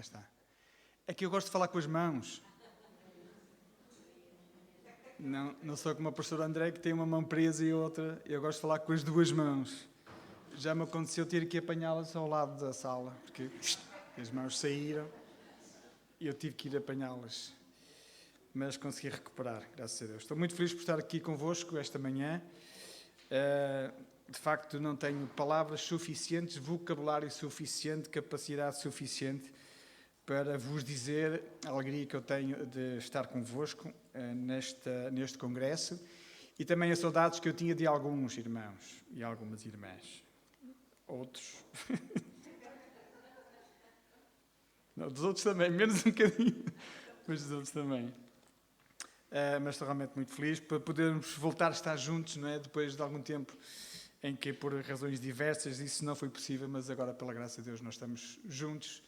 está. É que eu gosto de falar com as mãos. Não sou como a professora André, que tem uma mão presa e outra. Eu gosto de falar com as duas mãos. Já me aconteceu ter que apanhá-las ao lado da sala, porque as mãos saíram e eu tive que ir apanhá-las. Mas consegui recuperar, graças a Deus. Estou muito feliz por estar aqui convosco esta manhã. De facto, não tenho palavras suficientes, vocabulário suficiente, capacidade suficiente para vos dizer a alegria que eu tenho de estar convosco neste congresso e também as saudades que eu tinha de alguns irmãos e algumas irmãs. Outros. Não, dos outros também, menos um bocadinho, mas dos outros também. Mas estou realmente muito feliz por podermos voltar a estar juntos, não é? Depois de algum tempo em que, por razões diversas, isso não foi possível, mas agora, pela graça de Deus, nós estamos juntos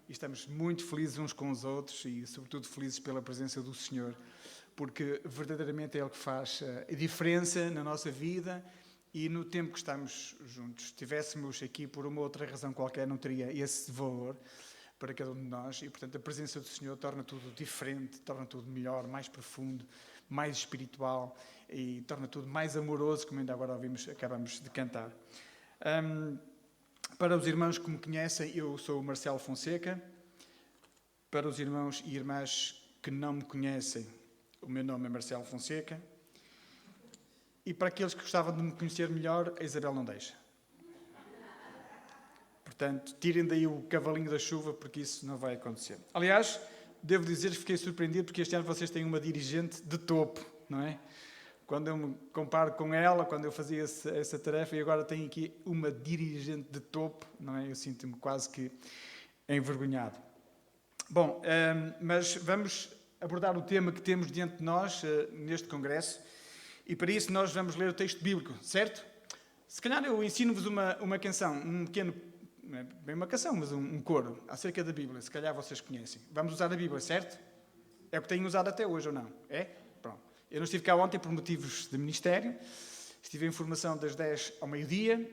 e estamos muito felizes uns com os outros e, sobretudo, felizes pela presença do Senhor, porque verdadeiramente é Ele que faz a diferença na nossa vida e no tempo que estamos juntos. Se estivéssemos aqui por uma outra razão qualquer, não teria esse valor para cada um de nós e, portanto, a presença do Senhor torna tudo diferente, torna tudo melhor, mais profundo, mais espiritual e torna tudo mais amoroso, como ainda agora acabamos de cantar. Para os irmãos que me conhecem, eu sou o Marcelo Fonseca. Para os irmãos e irmãs que não me conhecem, o meu nome é Marcelo Fonseca. E para aqueles que gostavam de me conhecer melhor, a Isabel não deixa. Portanto, tirem daí o cavalinho da chuva, porque isso não vai acontecer. Aliás, devo dizer que fiquei surpreendido, porque este ano vocês têm uma dirigente de topo, não é? Quando eu me comparo com ela, quando eu fazia essa tarefa, e agora tenho aqui uma dirigente de topo, não é? Eu sinto-me quase que envergonhado. Bom, mas vamos abordar o tema que temos diante de nós neste congresso, e para isso nós vamos ler o texto bíblico, certo? Se calhar eu ensino-vos uma canção, um pequeno, não é bem uma canção, mas um coro acerca da Bíblia, se calhar vocês conhecem. Vamos usar a Bíblia, certo? É o que tenho usado até hoje, ou não? É? Pronto. Eu não estive cá ontem por motivos de ministério, estive em formação das 10 ao meio-dia,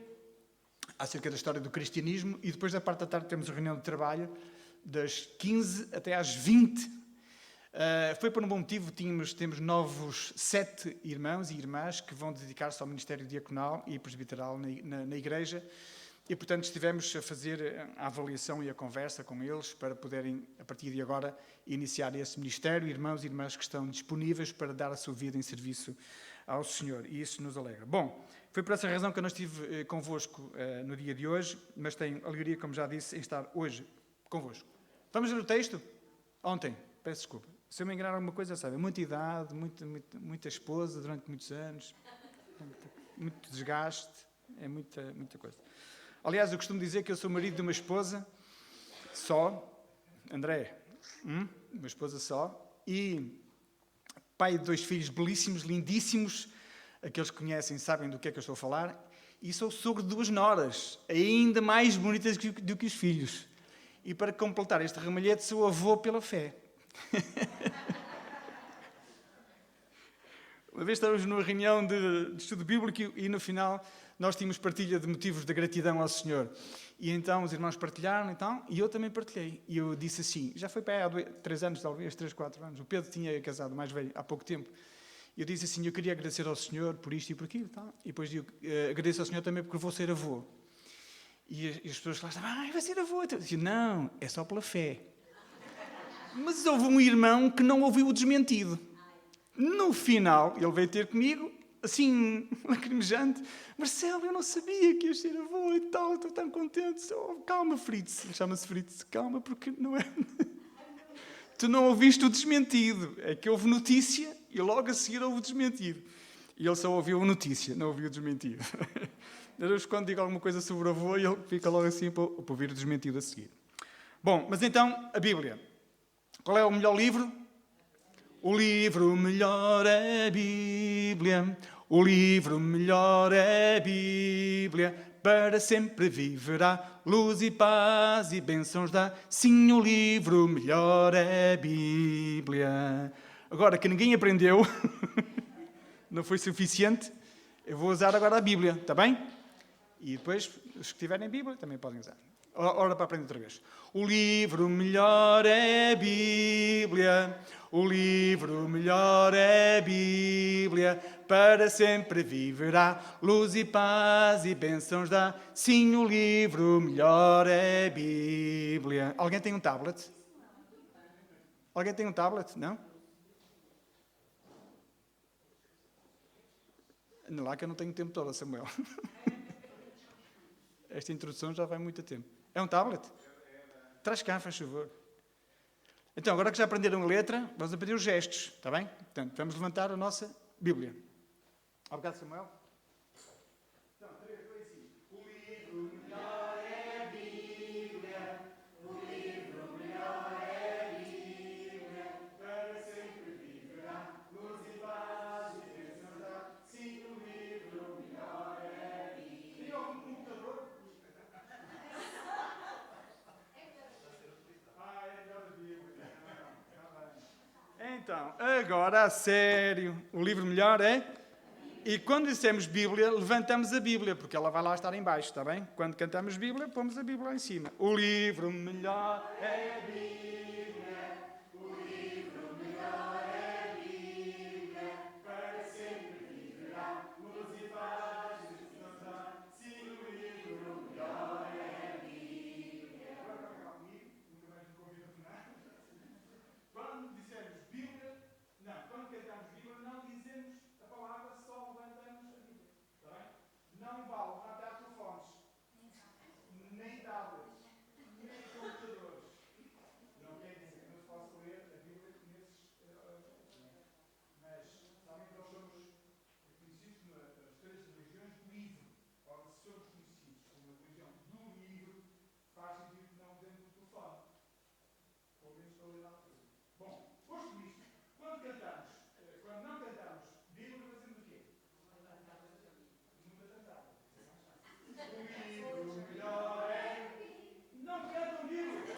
acerca da história do cristianismo, e depois da parte da tarde temos a reunião de trabalho, das 15 até às 20. Foi por um bom motivo, temos novos 7 irmãos e irmãs que vão dedicar-se ao ministério diaconal e presbiteral na igreja, e portanto estivemos a fazer a avaliação e a conversa com eles para poderem, a partir de agora, iniciar esse ministério, irmãos e irmãs que estão disponíveis para dar a sua vida em serviço ao Senhor, e isso nos alegra. Bom, foi por essa razão que eu não estive convosco no dia de hoje, mas tenho alegria, como já disse, em estar hoje convosco. Vamos ler o texto? Ontem, peço desculpa. Se eu me enganar alguma coisa, sabe, muita idade, muita esposa durante muitos anos, muito desgaste, é muita coisa. Aliás, eu costumo dizer que eu sou marido de uma esposa só, André, uma esposa só, e pai de 2 filhos belíssimos, lindíssimos, aqueles que conhecem sabem do que é que eu estou a falar, e sou sogro de 2 noras, ainda mais bonitas do que os filhos. E para completar este ramalhete, sou avô pela fé. Uma vez estávamos numa reunião de estudo bíblico e no final nós tínhamos partilha de motivos de gratidão ao Senhor. E então os irmãos partilharam e eu também partilhei. E eu disse assim, já foi para aí há 3 anos, talvez, 3, 4 anos. O Pedro tinha casado mais velho há pouco tempo. E eu disse assim, eu queria agradecer ao Senhor por isto e por aquilo. Tá? E depois eu agradeço ao Senhor também porque vou ser avô. E as pessoas que lá estavam, vai ser avô. Eu disse, não, é só pela fé. Mas houve um irmão que não ouviu o desmentido. No final, ele veio ter comigo, assim, lacrimejante. Marcelo, eu não sabia que ias ser avô e tal, estou tão contente. Calma, Fritz. Ele chama-se Fritz. Calma, porque não é... Tu não ouviste o desmentido. É que houve notícia e logo a seguir houve o desmentido. E ele só ouviu a notícia, não ouviu o desmentido. Deus, quando digo alguma coisa sobre o avô, ele fica logo assim para ouvir o desmentido a seguir. Bom, mas então, a Bíblia. Qual é o melhor livro? O livro melhor é a Bíblia. O livro melhor é a Bíblia. Para sempre viverá, luz e paz e bênçãos dá. Sim, o livro melhor é a Bíblia. Agora, que ninguém aprendeu, não foi suficiente, eu vou usar agora a Bíblia, está bem? E depois, os que tiverem Bíblia também podem usar. Ora para aprender outra vez. O livro melhor é a Bíblia. O livro melhor é a Bíblia. Para sempre viverá. Luz e paz e bênçãos dá. Sim, o livro melhor é a Bíblia. Alguém tem um tablet? Alguém tem um tablet? Não? Anda lá que eu não tenho tempo todo, Samuel. Esta introdução já vai muito tempo. É um tablet? Traz cá, faz favor. Então, agora que já aprenderam a letra, vamos aprender os gestos, está bem? Portanto, vamos levantar a nossa Bíblia. Obrigado, Samuel. Então, 3, 2, 1. O livro melhor é a Bíblia. O livro melhor é a Bíblia. Para sempre viverá. Luz e paz e bênçãos dá. Sim, o livro melhor é a Bíblia. Tem algum computador? Então, agora a sério, o livro melhor é? E quando dissemos Bíblia, levantamos a Bíblia, porque ela vai lá estar em baixo, está bem? Quando cantamos Bíblia, pomos a Bíblia lá em cima. O livro melhor é a Bíblia, o livro melhor é a Bíblia, para sempre viverá, luz e paz, não dá. Sim, o livro melhor é a Bíblia. Agora cá comigo, nunca mais me convido a nada. Quando dissemos Bíblia, não, quando cantamos Bíblia, não dizemos a palavra, só levantamos a Bíblia. Está bem? Não vale levantar telefones, nem tablets, nem computadores. Não quer dizer que não se possa ler a Bíblia nesses. Mas, somente nós somos conhecidos como as 3 religiões do livro. Ora, se somos conhecidos como a religião do livro, faz sentido que não usemos o telefone. Pelo menos para ler alguma coisa. Bom, posto isto, quando não cantamos Bíblia, fazemos o quê? Nunca cantamos. O livro melhor é. Não cantam Bíblia!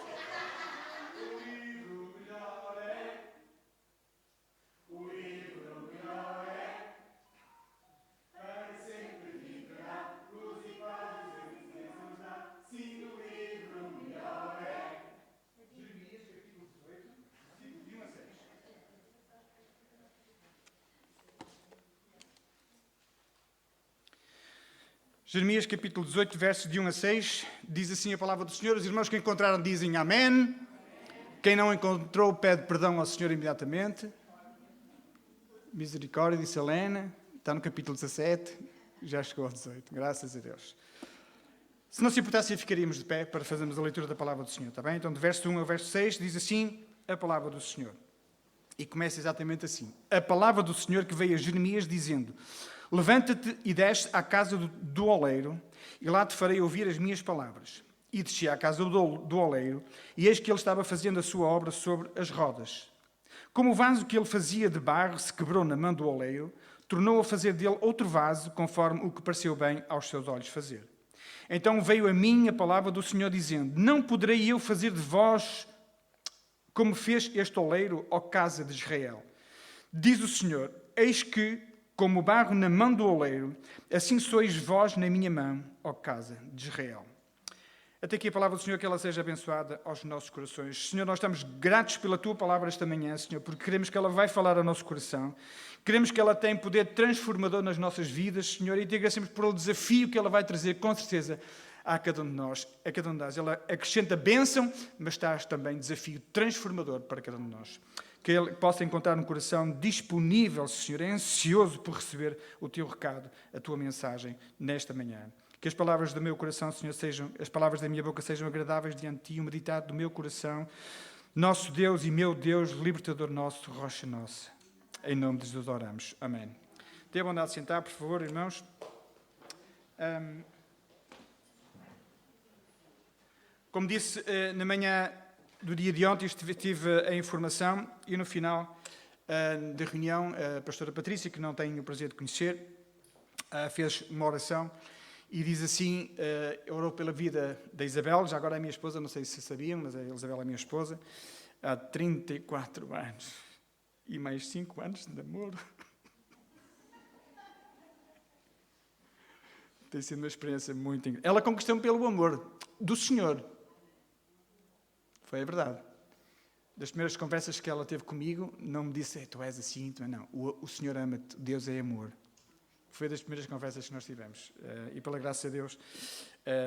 O livro melhor é. O livro melhor é. Para sempre viverá. Luz e paz e bênçãos dá. Sim, o livro melhor é. Jeremias, capítulo 18, versículos de 1 a 6. Jeremias, capítulo 18, versos de 1 a 6, diz assim a palavra do Senhor. Os irmãos que encontraram dizem amém. Quem não encontrou, pede perdão ao Senhor imediatamente. Misericórdia, disse a Helena. Está no capítulo 17, já chegou ao 18, graças a Deus. Se não se importasse, ficaríamos de pé para fazermos a leitura da palavra do Senhor, está bem? Então, de verso 1 ao verso 6, diz assim a palavra do Senhor. E começa exatamente assim. A palavra do Senhor que veio a Jeremias dizendo: levanta-te e desce à casa do oleiro, e lá te farei ouvir as minhas palavras. E desci à casa do oleiro, e eis que ele estava fazendo a sua obra sobre as rodas. Como o vaso que ele fazia de barro se quebrou na mão do oleiro, tornou a fazer dele outro vaso, conforme o que pareceu bem aos seus olhos fazer. Então veio a mim a palavra do Senhor, dizendo: não poderei eu fazer de vós como fez este oleiro, ó casa de Israel. Diz o Senhor: eis que, como o barro na mão do oleiro, assim sois vós na minha mão, ó casa de Israel. Até aqui a palavra do Senhor, que ela seja abençoada aos nossos corações. Senhor, nós estamos gratos pela Tua palavra esta manhã, Senhor, porque queremos que ela vai falar ao nosso coração. Queremos que ela tenha poder transformador nas nossas vidas, Senhor, e te agradecemos por o desafio que ela vai trazer, com certeza, a cada um de nós, a cada um de nós. Ela acrescenta bênção, mas traz também desafio transformador para cada um de nós. Que ele possa encontrar um coração disponível, Senhor, ansioso por receber o Teu recado, a Tua mensagem nesta manhã. Que as palavras do meu coração, Senhor, as palavras da minha boca sejam agradáveis diante de Ti, o meditado do meu coração. Nosso Deus e meu Deus, libertador nosso, rocha nossa. Em nome de Jesus oramos. Amém. Tenha a bondade de sentar, por favor, irmãos. Como disse, na manhã do dia de ontem tive a informação e no final da reunião, a pastora Patrícia, que não tenho o prazer de conhecer, fez uma oração. E diz assim, orou pela vida da Isabel, já agora é minha esposa, não sei se sabiam, mas a Isabel é minha esposa, há 34 anos e mais 5 anos de namoro. Tem sido uma experiência muito incrível. Ela conquistou-me pelo amor do Senhor. Foi a verdade. Das primeiras conversas que ela teve comigo, não me disse, tu és assim, tu é não. O Senhor ama-te, Deus é amor. Foi das primeiras conversas que nós tivemos. E pela graça de Deus,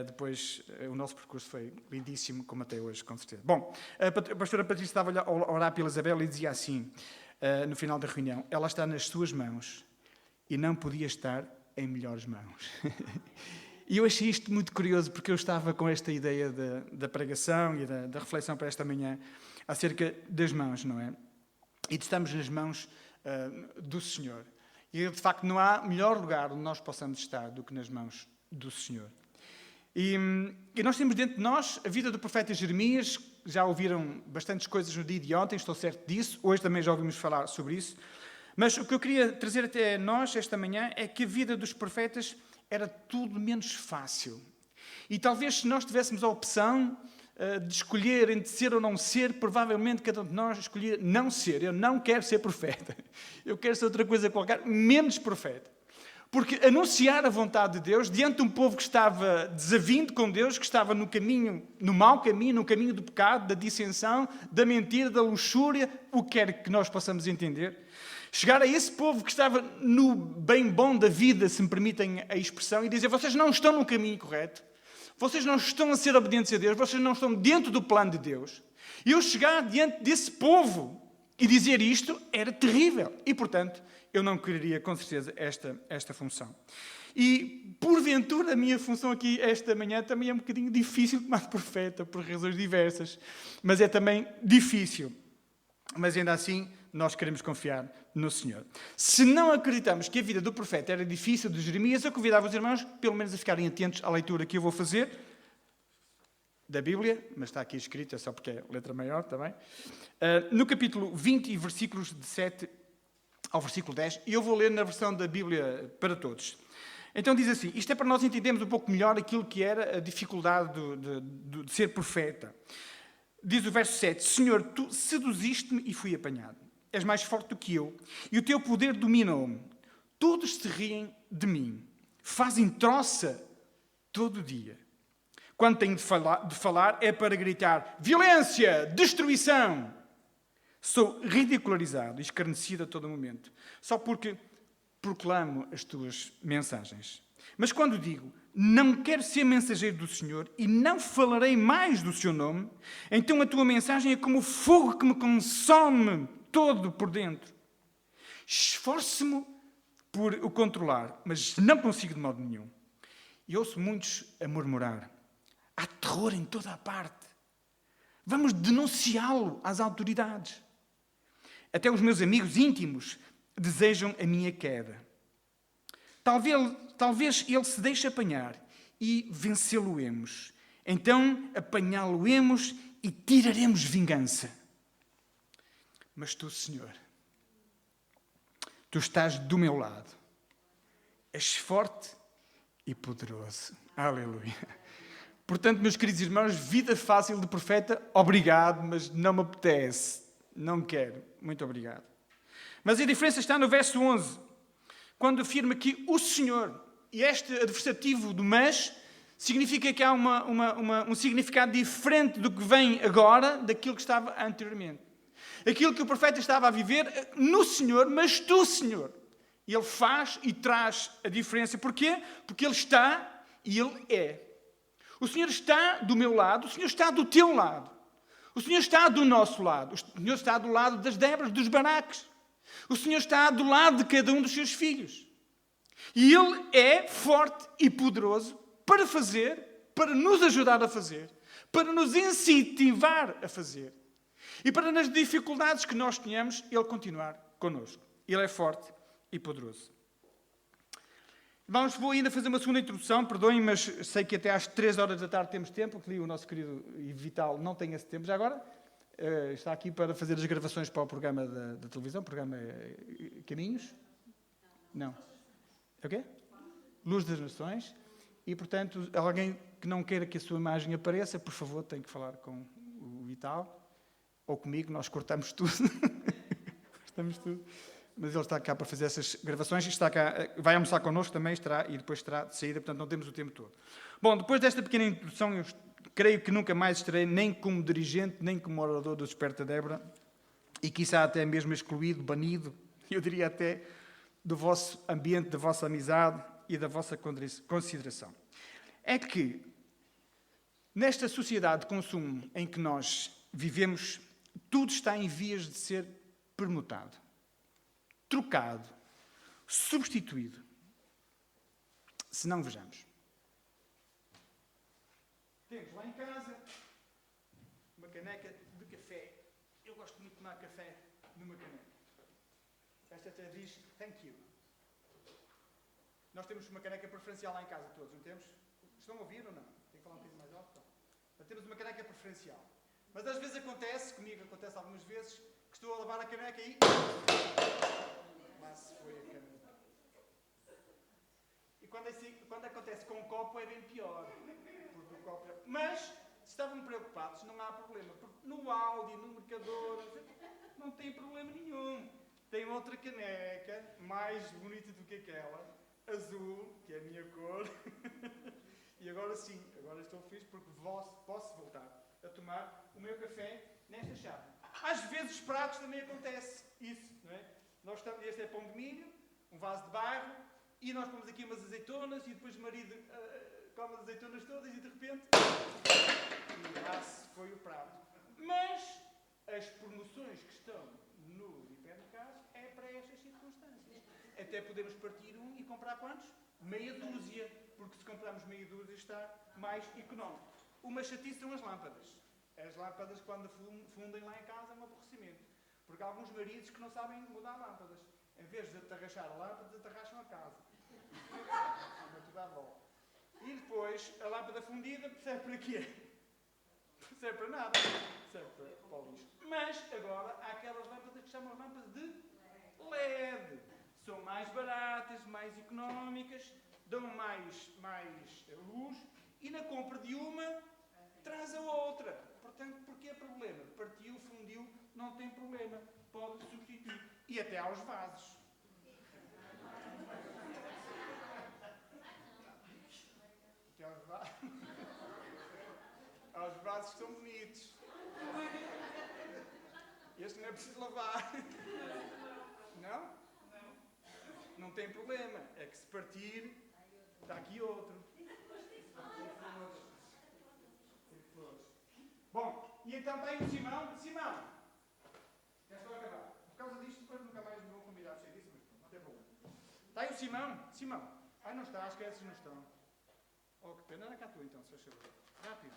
depois o nosso percurso foi lindíssimo, como até hoje, com certeza. Bom, a pastora Patrícia estava a orar pela Isabel e dizia assim, no final da reunião, ela está nas suas mãos e não podia estar em melhores mãos. E eu achei isto muito curioso, porque eu estava com esta ideia da pregação e da reflexão para esta manhã acerca das mãos, não é? E de estarmos nas mãos do Senhor. E, de facto, não há melhor lugar onde nós possamos estar do que nas mãos do Senhor. E nós temos dentro de nós a vida do profeta Jeremias. Já ouviram bastantes coisas no dia de ontem, estou certo disso. Hoje também já ouvimos falar sobre isso. Mas o que eu queria trazer até nós esta manhã é que a vida dos profetas era tudo menos fácil. E talvez se nós tivéssemos a opção de escolher entre ser ou não ser, provavelmente cada um de nós escolhia não ser. Eu não quero ser profeta. Eu quero ser outra coisa qualquer, menos profeta. Porque anunciar a vontade de Deus diante de um povo que estava desavindo com Deus, que estava no caminho, no mau caminho, no caminho do pecado, da dissensão, da mentira, da luxúria, o que quer que nós possamos entender. Chegar a esse povo que estava no bem bom da vida, se me permitem a expressão, e dizer, vocês não estão no caminho correto. Vocês não estão a ser obedientes a Deus, vocês não estão dentro do plano de Deus. E eu chegar diante desse povo e dizer isto era terrível. E, portanto, eu não quereria, com certeza, esta função. E, porventura, a minha função aqui esta manhã também é um bocadinho difícil como profeta, por razões diversas. Mas é também difícil. Mas, ainda assim, nós queremos confiar no Senhor. Se não acreditamos que a vida do profeta era difícil, de Jeremias, eu convidava os irmãos, pelo menos, a ficarem atentos à leitura que eu vou fazer da Bíblia, mas está aqui escrito, é só porque é letra maior também. No capítulo 20, versículos de 7 ao versículo 10, e eu vou ler na versão da Bíblia para todos. Então diz assim, isto é para nós entendermos um pouco melhor aquilo que era a dificuldade de ser profeta. Diz o verso 7, Senhor, tu seduziste-me e fui apanhado. És mais forte do que eu, e o teu poder dominou-me. Todos se riem de mim, fazem troça todo o dia. Quando tenho de falar é para gritar, violência, destruição. Sou ridicularizado e escarnecido a todo momento, só porque proclamo as tuas mensagens. Mas quando digo, não quero ser mensageiro do Senhor e não falarei mais do seu nome, então a tua mensagem é como o fogo que me consome todo por dentro. Esforço-me por o controlar, mas não consigo de modo nenhum. E ouço muitos a murmurar. Há terror em toda a parte. Vamos denunciá-lo às autoridades. Até os meus amigos íntimos desejam a minha queda. Talvez ele se deixe apanhar e vencê-lo-emos. Então apanhá-lo-emos e tiraremos vingança. Mas tu, Senhor, tu estás do meu lado. És forte e poderoso. Aleluia. Portanto, meus queridos irmãos, vida fácil de profeta, obrigado, mas não me apetece. Não quero. Muito obrigado. Mas a diferença está no verso 11, quando afirma que o Senhor, e este adversativo do mas, significa que há um significado diferente do que vem agora, daquilo que estava anteriormente. Aquilo que o profeta estava a viver no Senhor, mas tu, Senhor. E ele faz e traz a diferença. Porquê? Porque ele está e ele é. O Senhor está do meu lado, o Senhor está do teu lado. O Senhor está do nosso lado. O Senhor está do lado das Débras, dos Baraques. O Senhor está do lado de cada um dos seus filhos. E Ele é forte e poderoso para fazer, para nos ajudar a fazer, para nos incentivar a fazer. E para nas dificuldades que nós tenhamos, Ele continuar connosco. Ele é forte e poderoso. Irmãos, vou ainda fazer uma segunda introdução, perdoem, mas sei que até às 3 horas da tarde temos tempo, que o nosso querido e Vital não tem esse tempo já agora. Está aqui para fazer as gravações para o programa da televisão, programa Caminhos? Não. É o quê? Luz das Nações. E, portanto, alguém que não queira que a sua imagem apareça, por favor, tem que falar com o Vital ou comigo, nós cortamos tudo. Cortamos tudo. mas ele está cá para fazer essas gravações, está cá, vai almoçar connosco também, estará, e depois estará de saída, portanto não temos o tempo todo. Bom, depois desta pequena introdução, eu creio que nunca mais estarei nem como dirigente, nem como orador do Desperta Débora, e quiçá até mesmo excluído, banido, eu diria até do vosso ambiente, da vossa amizade e da vossa consideração. É que, nesta sociedade de consumo em que nós vivemos, tudo está em vias de ser permutado, trocado, substituído. Se não, vejamos. Temos lá em casa uma caneca de café. Eu gosto muito de tomar café numa caneca. Esta até diz thank you. Nós temos uma caneca preferencial lá em casa todos, não temos? Estão a ouvir ou não? Tem que falar um bocadinho mais alto? Então, temos uma caneca preferencial. Mas às vezes acontece, comigo acontece algumas vezes, que estou a lavar a caneca e... Mas foi a caneca. E quando acontece com o copo é bem pior. Porque o copo é... Mas, se estavam preocupados, não há problema. Porque no Aldi, no Mercador, não tem problema nenhum. Tem outra caneca, mais bonita do que aquela, azul, que é a minha cor. E agora sim, agora estou feliz porque posso voltar a tomar o meu café nesta chave. Às vezes os pratos também acontece isso, não é? Este é pão de milho, um vaso de barro, e nós pomos aqui umas azeitonas, e depois o marido come as azeitonas todas, e de repente... E lá se foi o prato. Mas as promoções que estão no hipermercado é para estas circunstâncias. Até podemos partir um e comprar quantos? Meia dúzia. Porque se comprarmos meia dúzia está mais económico. Uma chatice são as lâmpadas. As lâmpadas, quando fundem lá em casa, é um aborrecimento. Porque há alguns maridos que não sabem mudar lâmpadas. Em vez de atarrachar a lâmpada, atarracham a casa. Tudo à volta. E depois, a lâmpada fundida serve para quê? Serve para nada. Serve para o lixo. Mas, agora, há aquelas lâmpadas que chamam lâmpadas de LED. São mais baratas, mais económicas, dão mais luz, e na compra de uma, traz a outra. Portanto, porquê problema? Partiu, fundiu, não tem problema. Pode substituir. E até aos vasos. Até aos vasos. Aos vasos que são bonitos. Este não é preciso lavar. Não? Não tem problema. É que se partir, está aqui outro. Bom, e então tem o Simão. Simão, já estou a acabar. Por causa disto, depois nunca mais me vou convidar a ser disso, mas não tem problema. Está aí o Simão. Simão. Ai, não está, acho que esses não estão. Oh, que pena. Anda cá tu então, se faz favor. Rápido.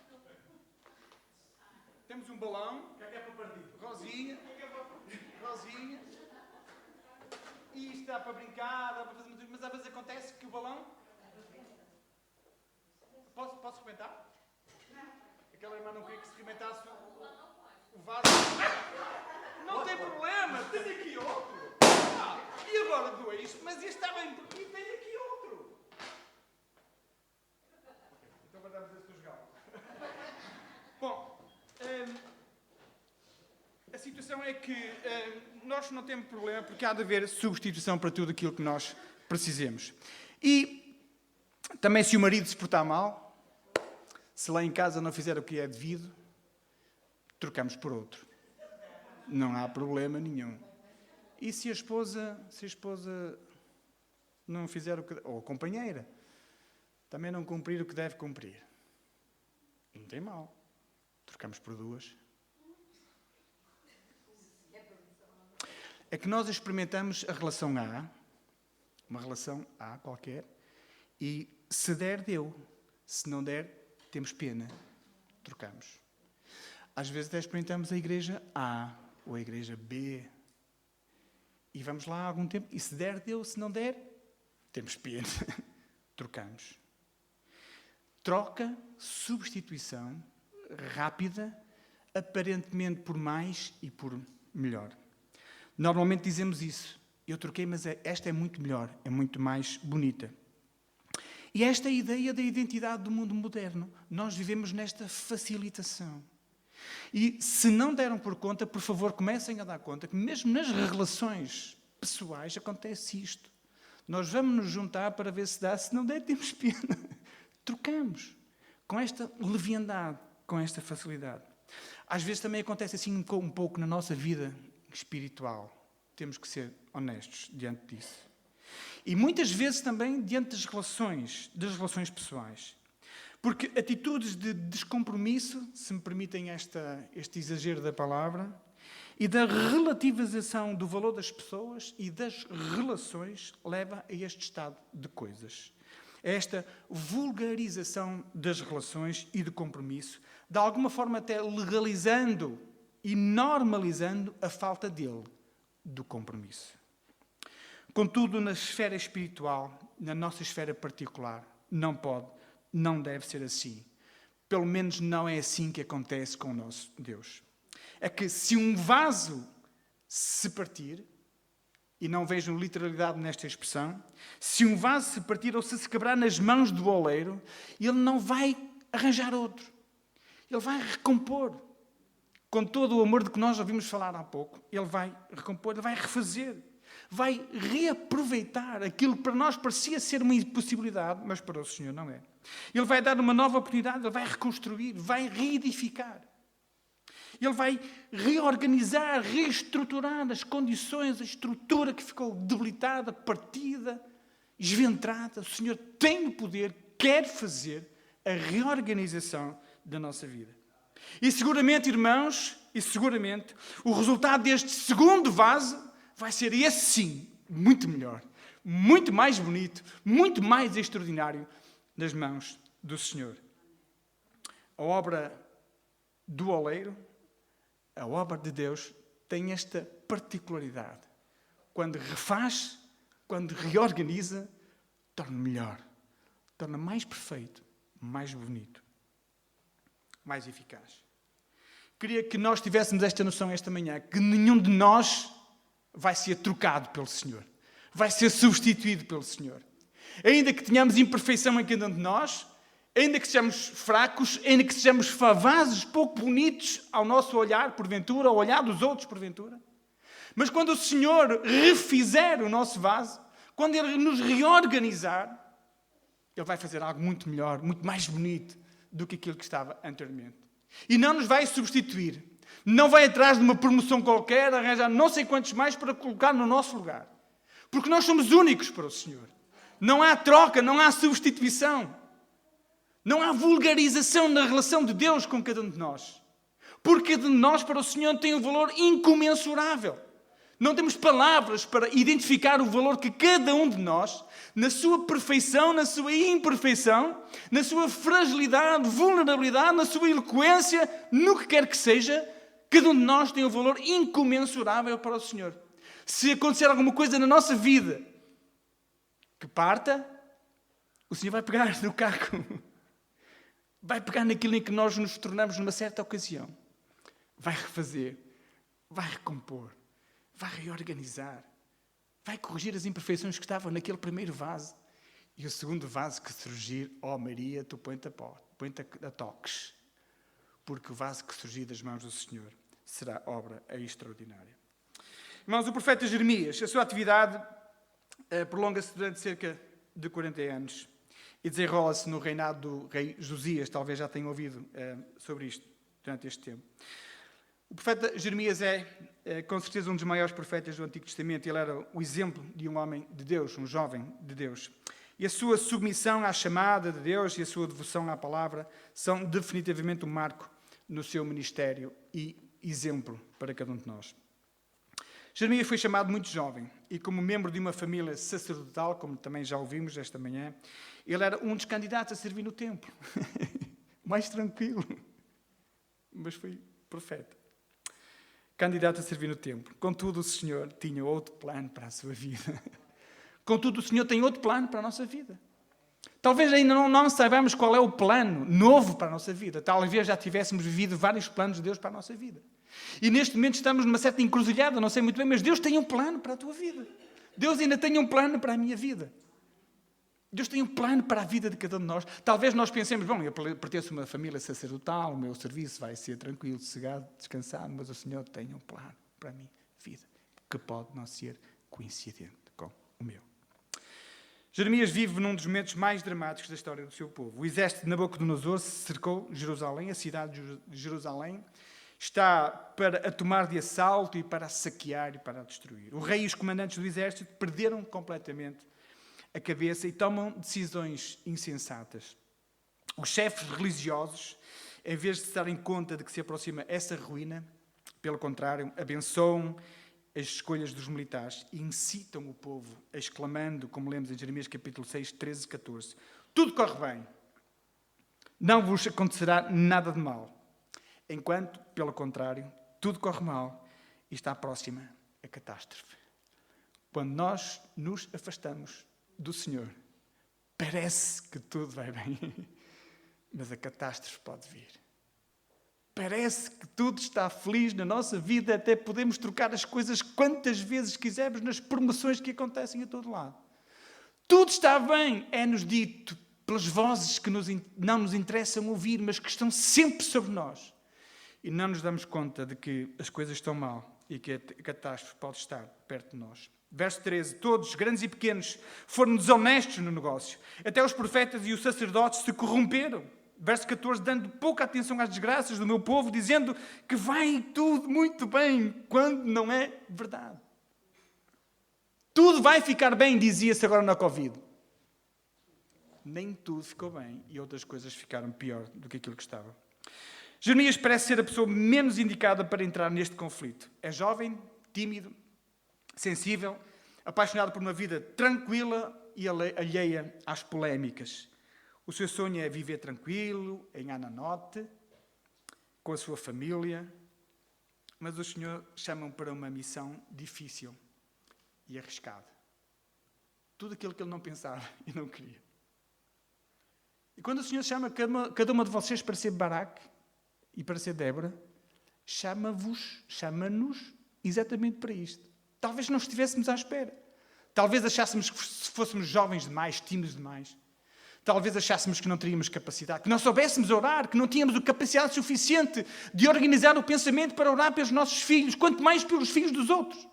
Temos um balão. Que é para partir? Rosinha. Rosinha. E isto dá para brincar, dá para fazer muito, mas às vezes acontece que o balão... Posso experimentar? Aquela irmã não queria que se experimentasse o vaso. Não tem problema, tenho aqui outro. E agora dois, mas este está bem porque tem aqui outro. Então guardamos esse do galo. Bom, a situação é que nós não temos problema porque há de haver substituição para tudo aquilo que nós precisemos. E também se o marido se portar mal, se lá em casa não fizer o que é devido, trocamos por outro. Não há problema nenhum. E se a esposa não fizer o que... Ou a companheira, também não cumprir o que deve cumprir. Não tem mal. Trocamos por duas. É que nós experimentamos a relação A, uma relação A qualquer, e se der, deu. Se não der, temos pena. Trocamos. Às vezes até experimentamos a igreja A ou a igreja B. E vamos lá há algum tempo, e se der, deu. Se não der, temos pena. Trocamos. Troca, substituição, rápida, aparentemente por mais e por melhor. Normalmente dizemos isso. Eu troquei, mas esta é muito melhor, é muito mais bonita. E esta é a ideia da identidade do mundo moderno. Nós vivemos nesta facilitação. E se não deram por conta, por favor, comecem a dar conta que mesmo nas relações pessoais acontece isto. Nós vamos nos juntar para ver se dá, se não der, temos pena. Trocamos com esta leviandade, com esta facilidade. Às vezes também acontece assim um pouco na nossa vida espiritual. Temos que ser honestos diante disso. E muitas vezes também diante das relações pessoais. Porque atitudes de descompromisso, se me permitem este exagero da palavra, e da relativização do valor das pessoas e das relações leva a este estado de coisas. A esta vulgarização das relações e do compromisso, de alguma forma até legalizando e normalizando a falta dele, do compromisso. Contudo, na esfera espiritual, na nossa esfera particular, não pode, não deve ser assim. Pelo menos não é assim que acontece com o nosso Deus. É que se um vaso se partir, e não vejam literalidade nesta expressão, se um vaso se partir ou se quebrar nas mãos do oleiro, ele não vai arranjar outro. Ele vai recompor. Com todo o amor de que nós ouvimos falar há pouco, ele vai recompor, ele vai refazer. Vai reaproveitar aquilo que para nós parecia ser uma impossibilidade, mas para o Senhor não é. Ele vai dar uma nova oportunidade, ele vai reconstruir, vai reedificar. Ele vai reorganizar, reestruturar as condições, a estrutura que ficou debilitada, partida, esventrada. O Senhor tem o poder, quer fazer a reorganização da nossa vida. E seguramente, irmãos, o resultado deste segundo vaso vai ser esse sim, muito melhor, muito mais bonito, muito mais extraordinário nas mãos do Senhor. A obra do oleiro, a obra de Deus, tem esta particularidade. Quando refaz, quando reorganiza, torna melhor, torna mais perfeito, mais bonito, mais eficaz. Queria que nós tivéssemos esta noção esta manhã, que nenhum de nós vai ser trocado pelo Senhor, vai ser substituído pelo Senhor. Ainda que tenhamos imperfeição em cada um de nós, ainda que sejamos fracos, ainda que sejamos vasos pouco bonitos ao nosso olhar, porventura, ao olhar dos outros, porventura. Mas quando o Senhor refizer o nosso vaso, quando Ele nos reorganizar, Ele vai fazer algo muito melhor, muito mais bonito do que aquilo que estava anteriormente. E não nos vai substituir. Não vai atrás de uma promoção qualquer, arranjar não sei quantos mais para colocar no nosso lugar. Porque nós somos únicos para o Senhor. Não há troca, não há substituição. Não há vulgarização na relação de Deus com cada um de nós. Porque de nós para o Senhor tem um valor incomensurável. Não temos palavras para identificar o valor que cada um de nós, na sua perfeição, na sua imperfeição, na sua fragilidade, vulnerabilidade, na sua eloquência, no que quer que seja, cada um de nós tem um valor incomensurável para o Senhor. Se acontecer alguma coisa na nossa vida que parta, o Senhor vai pegar no caco. Vai pegar naquilo em que nós nos tornamos numa certa ocasião. Vai refazer, vai recompor, vai reorganizar, vai corrigir as imperfeições que estavam naquele primeiro vaso. E o segundo vaso que surgir, ó Maria, tu põe-te a toques. Porque o vaso que surgir das mãos do Senhor será obra extraordinária. Irmãos, o profeta Jeremias, a sua atividade prolonga-se durante cerca de 40 anos. E desenrola-se no reinado do rei Josias. Talvez já tenham ouvido sobre isto durante este tempo. O profeta Jeremias é com certeza um dos maiores profetas do Antigo Testamento. Ele era o exemplo de um homem de Deus, um jovem de Deus. E a sua submissão à chamada de Deus e a sua devoção à palavra são definitivamente um marco no seu ministério e exemplo para cada um de nós. Jeremias foi chamado muito jovem e como membro de uma família sacerdotal, como também já ouvimos esta manhã, ele era um dos candidatos a servir no templo. Mais tranquilo. Mas foi profeta. Candidato a servir no templo. Contudo, o Senhor tinha outro plano para a sua vida. Contudo, o Senhor tem outro plano para a nossa vida. Talvez ainda não saibamos qual é o plano novo para a nossa vida. Talvez já tivéssemos vivido vários planos de Deus para a nossa vida. E neste momento estamos numa certa encruzilhada, não sei muito bem, mas Deus tem um plano para a tua vida. Deus ainda tem um plano para a minha vida. Deus tem um plano para a vida de cada um de nós. Talvez nós pensemos, bom, eu pertenço a uma família sacerdotal, o meu serviço vai ser tranquilo, sossegado, descansado, mas o Senhor tem um plano para a minha vida, que pode não ser coincidente com o meu. Jeremias vive num dos momentos mais dramáticos da história do seu povo. O exército de Nabucodonosor cercou Jerusalém, a cidade de Jerusalém, está para a tomar de assalto e para a saquear e para a destruir. O rei e os comandantes do exército perderam completamente a cabeça e tomam decisões insensatas. Os chefes religiosos, em vez de se darem conta de que se aproxima essa ruína, pelo contrário, abençoam as escolhas dos militares e incitam o povo, exclamando, como lemos em Jeremias capítulo 6, 13 e 14, tudo corre bem, não vos acontecerá nada de mal. Enquanto, pelo contrário, tudo corre mal e está próxima a catástrofe. Quando nós nos afastamos do Senhor, parece que tudo vai bem, mas a catástrofe pode vir. Parece que tudo está feliz na nossa vida, até podemos trocar as coisas quantas vezes quisermos nas promoções que acontecem a todo lado. Tudo está bem, é-nos dito pelas vozes que não nos interessam ouvir, mas que estão sempre sobre nós. E não nos damos conta de que as coisas estão mal e que a catástrofe pode estar perto de nós. Verso 13. Todos, grandes e pequenos, foram desonestos no negócio. Até os profetas e os sacerdotes se corromperam. Verso 14. Dando pouca atenção às desgraças do meu povo, dizendo que vai tudo muito bem, quando não é verdade. Tudo vai ficar bem, dizia-se agora na Covid. Nem tudo ficou bem e outras coisas ficaram pior do que aquilo que estava. Jeremias parece ser a pessoa menos indicada para entrar neste conflito. É jovem, tímido, sensível, apaixonado por uma vida tranquila e alheia às polémicas. O seu sonho é viver tranquilo, em Ananote, com a sua família, mas o Senhor chama-o para uma missão difícil e arriscada. Tudo aquilo que ele não pensava e não queria. E quando o Senhor chama cada uma de vocês para ser Baraque e para ser Débora, chama-nos exatamente para isto. Talvez não estivéssemos à espera. Talvez achássemos que se fôssemos jovens demais, tímidos demais. Talvez achássemos que não teríamos capacidade, que não soubéssemos orar, que não tínhamos a capacidade suficiente de organizar o pensamento para orar pelos nossos filhos, quanto mais pelos filhos dos outros.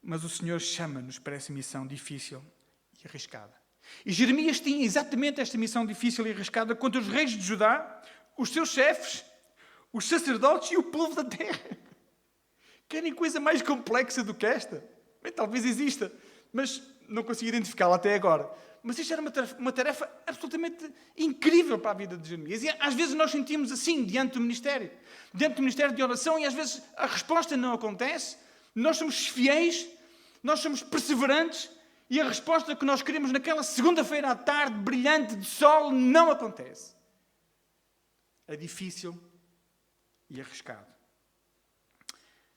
Mas o Senhor chama-nos para essa missão difícil e arriscada. E Jeremias tinha exatamente esta missão difícil e arriscada contra os reis de Judá, os seus chefes, os sacerdotes e o povo da terra. Querem coisa mais complexa do que esta? Bem, talvez exista, mas não consigo identificá-la até agora. Mas isto era uma tarefa absolutamente incrível para a vida de Jeremias. E às vezes nós sentimos assim, diante do ministério de oração, e às vezes a resposta não acontece. Nós somos fiéis, nós somos perseverantes, e a resposta que nós queremos naquela segunda-feira à tarde, brilhante de sol, não acontece. É difícil e arriscado.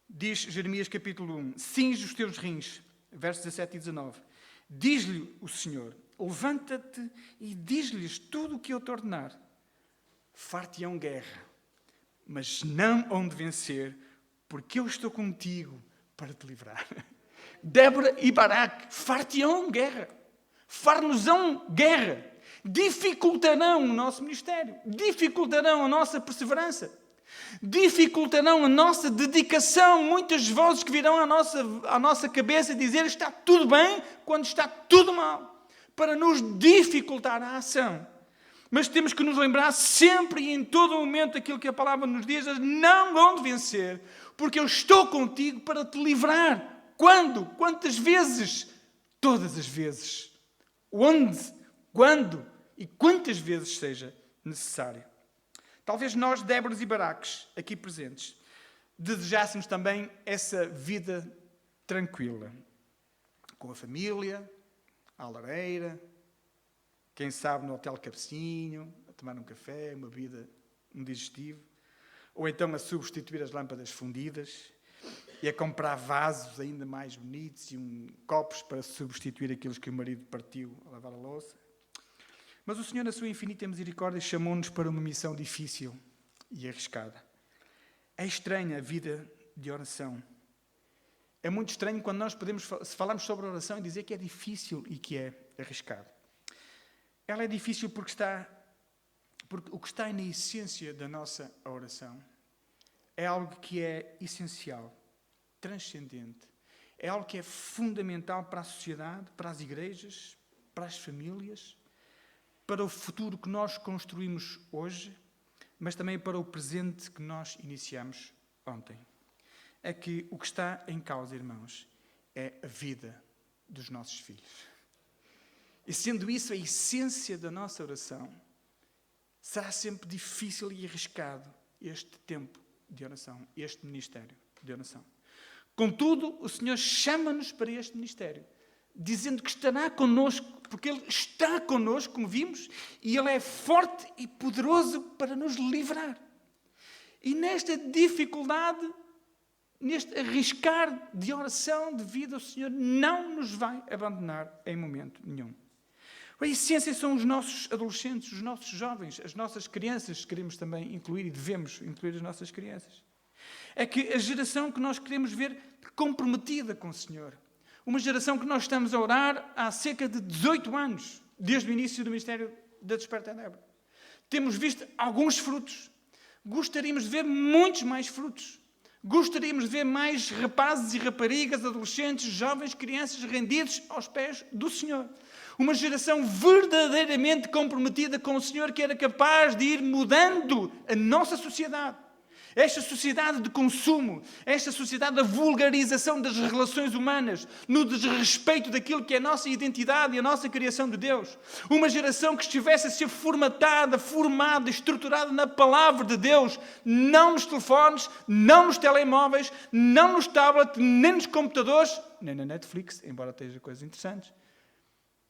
Diz Jeremias capítulo 1, cinge os teus rins, versos 17 e 19. Diz-lhe o Senhor, levanta-te e diz-lhes tudo o que eu te ordenar. Far-te-ão guerra, mas não onde vencer, porque eu estou contigo para te livrar. Débora e Baraque, far-te-ão guerra, far-nos-ão guerra, dificultarão o nosso ministério, dificultarão a nossa perseverança, dificultarão a nossa dedicação. Muitas vozes que virão à nossa cabeça dizer está tudo bem quando está tudo mal, para nos dificultar a ação. Mas temos que nos lembrar sempre e em todo o momento aquilo que a palavra nos diz, não onde vencer, porque eu estou contigo para te livrar. Quando? Quantas vezes? Todas as vezes. Onde? Quando? E quantas vezes seja necessário. Talvez nós, Déboras e Baraques, aqui presentes, desejássemos também essa vida tranquila. Com a família, à lareira, quem sabe no Hotel Cabecinho, a tomar um café, uma bebida, um digestivo. Ou então a substituir as lâmpadas fundidas e a comprar vasos ainda mais bonitos e copos para substituir aqueles que o marido partiu a lavar a louça. Mas o Senhor, na sua infinita misericórdia, chamou-nos para uma missão difícil e arriscada. É estranha a vida de oração. É muito estranho quando nós se falarmos sobre oração e dizer que é difícil e que é arriscado. Ela é difícil porque o que está na essência da nossa oração é algo que é essencial. transcendente. É algo que é fundamental para a sociedade, para as igrejas, para as famílias, para o futuro que nós construímos hoje, mas também para o presente que nós iniciamos ontem. É que o que está em causa, irmãos, é a vida dos nossos filhos. E sendo isso a essência da nossa oração, será sempre difícil e arriscado este tempo de oração, este ministério de oração. Contudo, o Senhor chama-nos para este ministério, dizendo que estará connosco, porque Ele está connosco, como vimos, e Ele é forte e poderoso para nos livrar. E nesta dificuldade, neste arriscar de oração, de vida, o Senhor não nos vai abandonar em momento nenhum. A essência são os nossos adolescentes, os nossos jovens, as nossas crianças, queremos também incluir e devemos incluir as nossas crianças. É que a geração que nós queremos ver comprometida com o Senhor. Uma geração que nós estamos a orar há cerca de 18 anos, desde o início do Ministério da Desperta Débora. Temos visto alguns frutos. Gostaríamos de ver muitos mais frutos. Gostaríamos de ver mais rapazes e raparigas, adolescentes, jovens, crianças rendidos aos pés do Senhor. Uma geração verdadeiramente comprometida com o Senhor, que era capaz de ir mudando a nossa sociedade. Esta sociedade de consumo, esta sociedade da vulgarização das relações humanas, no desrespeito daquilo que é a nossa identidade e a nossa criação de Deus. Uma geração que estivesse a ser formatada, formada, estruturada na palavra de Deus, não nos telefones, não nos telemóveis, não nos tablets, nem nos computadores, nem na Netflix, embora esteja coisas interessantes.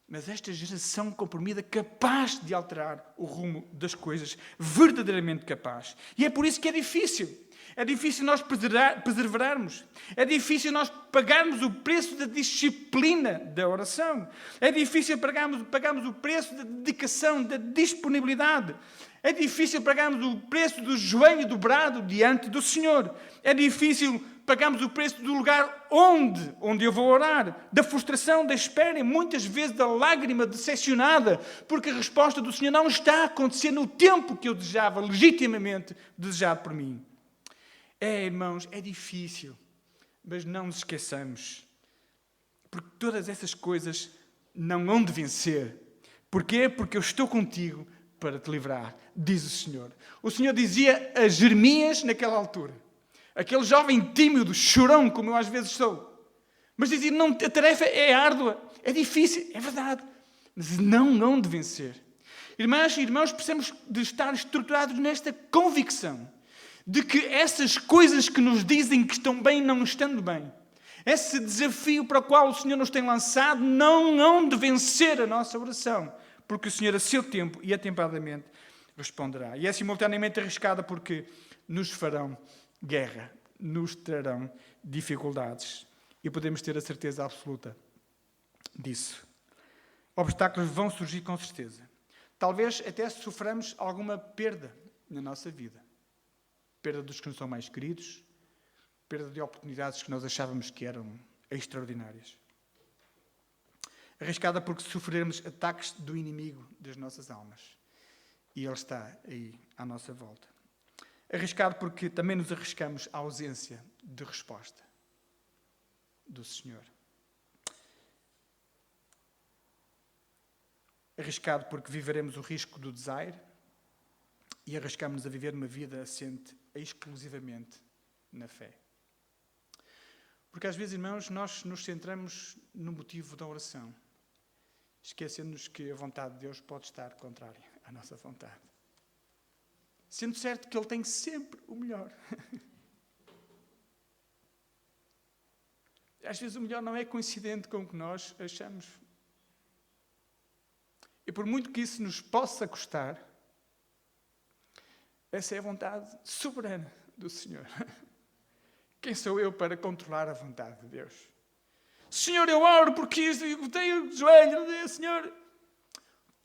Mas esta geração comprimida capaz de alterar o rumo das coisas, verdadeiramente capaz. E é por isso que é difícil. É difícil nós perseverarmos. É difícil nós pagarmos o preço da disciplina da oração. É difícil pagarmos o preço da dedicação, da disponibilidade. É difícil pagarmos o preço do joelho dobrado diante do Senhor. É difícil pagarmos o preço do lugar onde eu vou orar, da frustração, da espera e muitas vezes da lágrima decepcionada, porque a resposta do Senhor não está a acontecer no tempo que eu desejava, legitimamente desejado por mim. Irmãos, é difícil, mas não nos esqueçamos, porque todas essas coisas não hão de vencer. Porquê? Porque eu estou contigo para te livrar, diz o Senhor. O Senhor dizia a Jeremias naquela altura, aquele jovem tímido, chorão, como eu às vezes sou. Mas dizia, não, a tarefa é árdua, é difícil, é verdade. Mas não hão de vencer. Irmãs e irmãos, precisamos de estar estruturados nesta convicção de que essas coisas que nos dizem que estão bem, não estando bem, esse desafio para o qual o Senhor nos tem lançado, não hão de vencer a nossa oração, porque o Senhor, a seu tempo e atempadamente, responderá. E é simultaneamente arriscada porque nos farão guerra, nos trarão dificuldades. E podemos ter a certeza absoluta disso. Obstáculos vão surgir com certeza. Talvez até soframos alguma perda na nossa vida. Perda dos que nos são mais queridos, perda de oportunidades que nós achávamos que eram extraordinárias. Arriscada porque sofreremos ataques do inimigo das nossas almas. E ele está aí à nossa volta. Arriscado porque também nos arriscamos à ausência de resposta do Senhor. Arriscado porque viveremos o risco do desaire e arriscamos-nos a viver uma vida assente exclusivamente na fé. Porque às vezes, irmãos, nós nos centramos no motivo da oração, esquecendo-nos que a vontade de Deus pode estar contrária à nossa vontade. Sendo certo que Ele tem sempre o melhor. Às vezes o melhor não é coincidente com o que nós achamos. E por muito que isso nos possa custar, essa é a vontade soberana do Senhor. Quem sou eu para controlar a vontade de Deus? Senhor, eu oro porque eu tenho joelho, Senhor.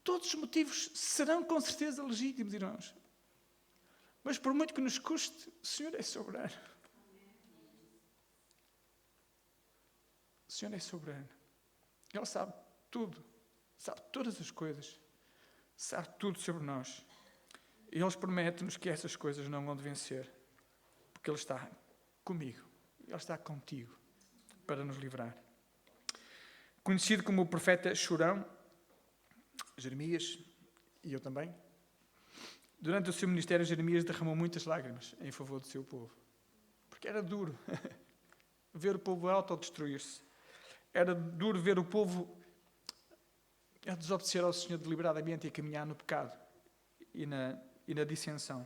Todos os motivos serão com certeza legítimos, irmãos. Mas por muito que nos custe, o Senhor é soberano. O Senhor é soberano. Ele sabe tudo. Sabe todas as coisas. Sabe tudo sobre nós. E Ele promete-nos que essas coisas não vão de vencer. Porque Ele está comigo. Ele está contigo para nos livrar. Conhecido como o profeta chorão, Jeremias, e eu também, durante o seu ministério, Jeremias derramou muitas lágrimas em favor do seu povo. Porque era duro ver o povo autodestruir-se. Era duro ver o povo a desobedecer ao Senhor deliberadamente e a caminhar no pecado e na dissensão.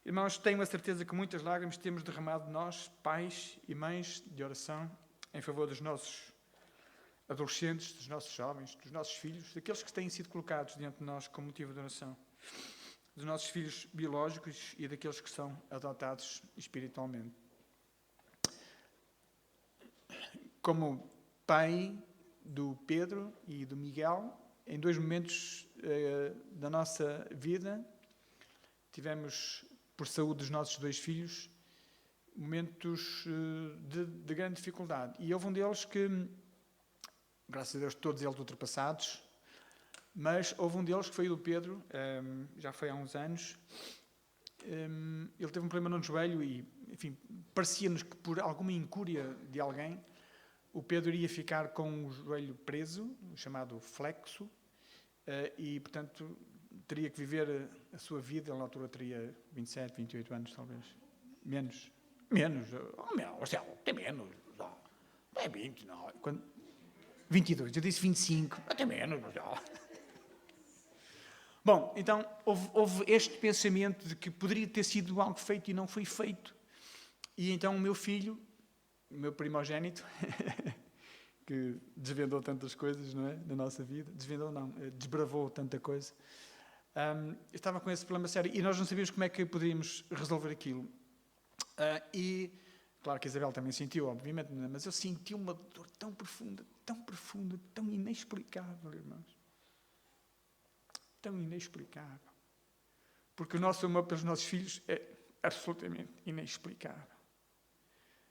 Irmãos, tenho a certeza que muitas lágrimas temos derramado nós, pais e mães de oração, em favor dos nossos adolescentes, dos nossos jovens, dos nossos filhos, daqueles que têm sido colocados diante de nós como motivo de oração, dos nossos filhos biológicos e daqueles que são adotados espiritualmente. Como pai do Pedro e do Miguel, em 2 momentos da nossa vida, tivemos, por saúde dos nossos 2 filhos, momentos de grande dificuldade. E houve um deles que, graças a Deus, todos eles ultrapassados, mas houve um deles que foi o do Pedro, já foi há uns anos. Ele teve um problema no joelho e, enfim, parecia-nos que por alguma incúria de alguém, o Pedro iria ficar com o joelho preso, chamado flexo, e, portanto, teria que viver a sua vida. Ele, na altura, teria 27, 28 anos, talvez. Menos. Oh, meu, Marcelo, tem menos. Não é 20, não. 22, eu disse 25. Até menos, Marcelo. Bom, então, houve este pensamento de que poderia ter sido algo feito e não foi feito. E então o meu filho, o meu primogénito, que desvendou tantas coisas, não é, na nossa vida, desvendou não, desbravou tanta coisa, estava com esse problema sério e nós não sabíamos como é que poderíamos resolver aquilo. E, claro que a Isabel também sentiu, obviamente, mas eu senti uma dor tão profunda, tão inexplicável, irmãos. Tão inexplicável. Porque o nosso amor pelos nossos filhos é absolutamente inexplicável.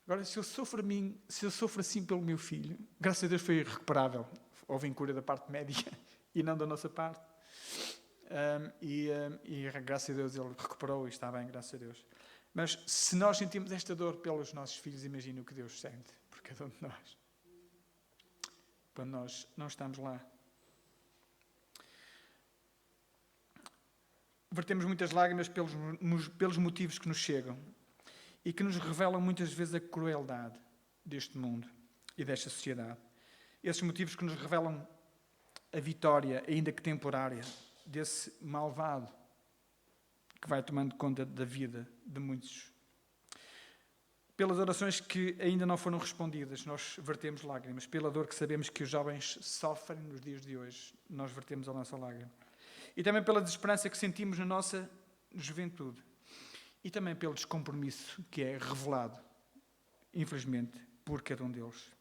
Agora, se eu sofro assim pelo meu filho, graças a Deus foi recuperável. Houve cura da parte médica e não da nossa parte. E graças a Deus ele recuperou e está bem, graças a Deus. Mas se nós sentimos esta dor pelos nossos filhos, imagina o que Deus sente por cada um de nós. Quando nós não estamos lá. Vertemos muitas lágrimas pelos motivos que nos chegam e que nos revelam muitas vezes a crueldade deste mundo e desta sociedade. Esses motivos que nos revelam a vitória, ainda que temporária, desse malvado que vai tomando conta da vida de muitos. Pelas orações que ainda não foram respondidas, nós vertemos lágrimas. Pela dor que sabemos que os jovens sofrem nos dias de hoje, nós vertemos a nossa lágrima. E também pela desesperança que sentimos na nossa juventude. E também pelo descompromisso que é revelado, infelizmente, por cada um deles.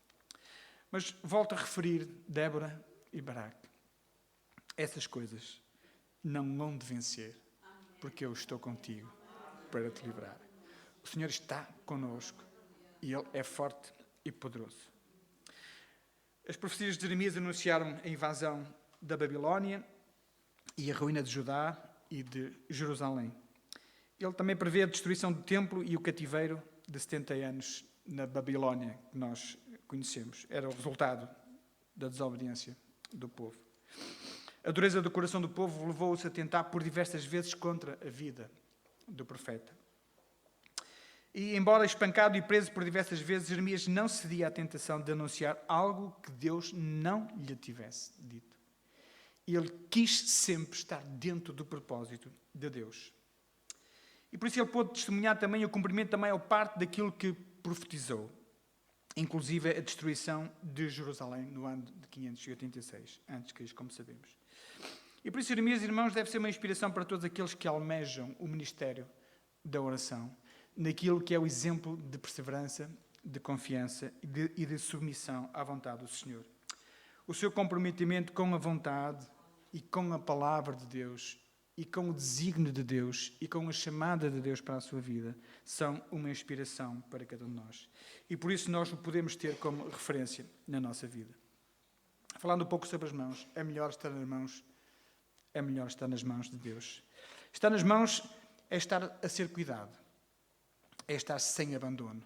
Mas volto a referir Débora e Baraque. Essas coisas não hão de vencer, porque eu estou contigo para te livrar. O Senhor está connosco e Ele é forte e poderoso. As profecias de Jeremias anunciaram a invasão da Babilónia e a ruína de Judá e de Jerusalém. Ele também prevê a destruição do templo e o cativeiro de 70 anos na Babilónia, que nós conhecemos. Era o resultado da desobediência do povo. A dureza do coração do povo levou-os a tentar por diversas vezes contra a vida do profeta. E, embora espancado e preso por diversas vezes, Jeremias não cedia à tentação de anunciar algo que Deus não lhe tivesse dito. Ele quis sempre estar dentro do propósito de Deus. E por isso ele pôde testemunhar também o cumprimento da maior parte daquilo que profetizou, inclusive a destruição de Jerusalém no ano de 586, antes de Cristo, como sabemos. E por isso, Jeremias, irmãos, deve ser uma inspiração para todos aqueles que almejam o ministério da oração, naquilo que é o exemplo de perseverança, de confiança e de submissão à vontade do Senhor. O seu comprometimento com a vontade e com a palavra de Deus e com o desígnio de Deus e com a chamada de Deus para a sua vida são uma inspiração para cada um de nós. E por isso nós o podemos ter como referência na nossa vida. Falando um pouco sobre as mãos, é melhor estar nas mãos de Deus. Estar nas mãos é estar a ser cuidado, é estar sem abandono,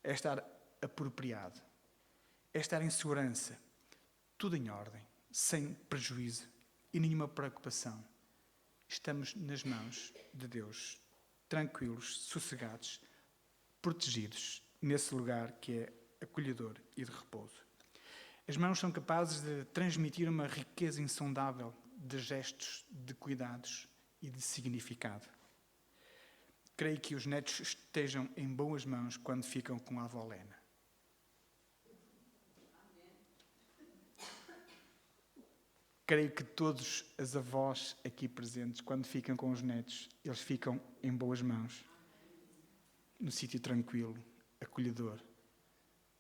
é estar apropriado, é estar em segurança, tudo em ordem, sem prejuízo e nenhuma preocupação. Estamos nas mãos de Deus, tranquilos, sossegados, protegidos, nesse lugar que é acolhedor e de repouso. As mãos são capazes de transmitir uma riqueza insondável de gestos, de cuidados e de significado. Creio que os netos estejam em boas mãos quando ficam com a avó Lena. Creio que todos as avós aqui presentes, quando ficam com os netos, eles ficam em boas mãos. No sítio tranquilo, acolhedor,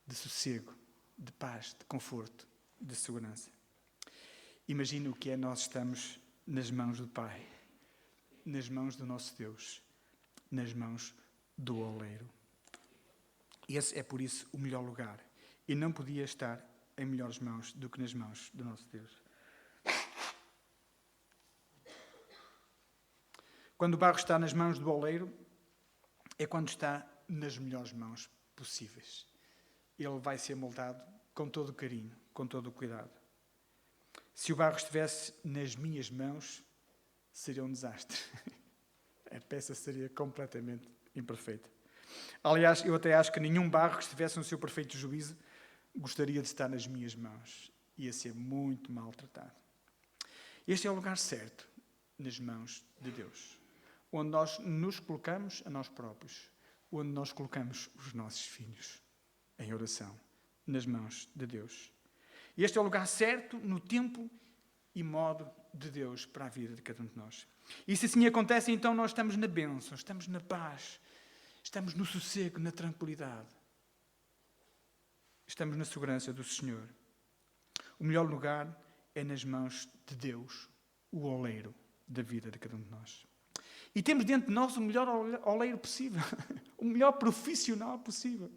de sossego, de paz, de conforto, de segurança. Imagina o que é nós estamos nas mãos do Pai, nas mãos do nosso Deus, nas mãos do oleiro. Esse é, por isso, o melhor lugar. E não podia estar em melhores mãos do que nas mãos do nosso Deus. Quando o barro está nas mãos do oleiro, é quando está nas melhores mãos possíveis. Ele vai ser moldado com todo o carinho, com todo o cuidado. Se o barro estivesse nas minhas mãos, seria um desastre. A peça seria completamente imperfeita. Aliás, eu até acho que nenhum barro que estivesse no seu perfeito juízo gostaria de estar nas minhas mãos. Ia ser muito maltratado. Este é o lugar certo, nas mãos de Deus, onde nós nos colocamos a nós próprios, onde nós colocamos os nossos filhos em oração, nas mãos de Deus. E este é o lugar certo, no tempo e modo de Deus para a vida de cada um de nós. E se assim acontece, então nós estamos na bênção, estamos na paz, estamos no sossego, na tranquilidade. Estamos na segurança do Senhor. O melhor lugar é nas mãos de Deus, o oleiro da vida de cada um de nós. E temos dentro de nós o melhor oleiro possível, o melhor profissional possível.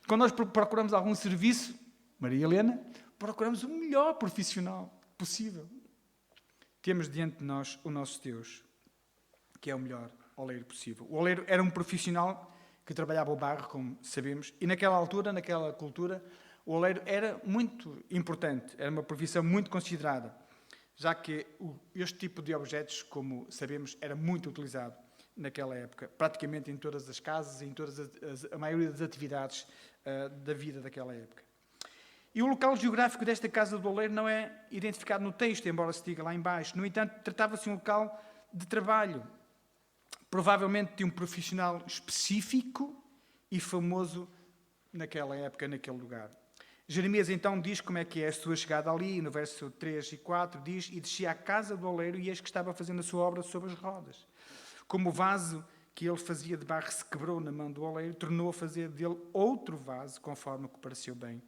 Quando nós procuramos algum serviço, Maria Helena, procuramos o melhor profissional possível. Temos diante de nós o nosso Deus, que é o melhor oleiro possível. O oleiro era um profissional que trabalhava o barro, como sabemos, e naquela altura, naquela cultura, o oleiro era muito importante, era uma profissão muito considerada, já que este tipo de objetos, como sabemos, era muito utilizado naquela época, praticamente em todas as casas e em a maioria das atividades da vida daquela época. E o local geográfico desta casa do oleiro não é identificado no texto, embora se diga lá em baixo. No entanto, tratava-se de um local de trabalho, provavelmente de um profissional específico e famoso naquela época, naquele lugar. Jeremias então diz como é que é a sua chegada ali, no verso 3 e 4, diz: "E descia à casa do oleiro, e eis que estava fazendo a sua obra sobre as rodas. Como o vaso que ele fazia de barro se quebrou na mão do oleiro, tornou a fazer dele outro vaso, conforme o que pareceu bem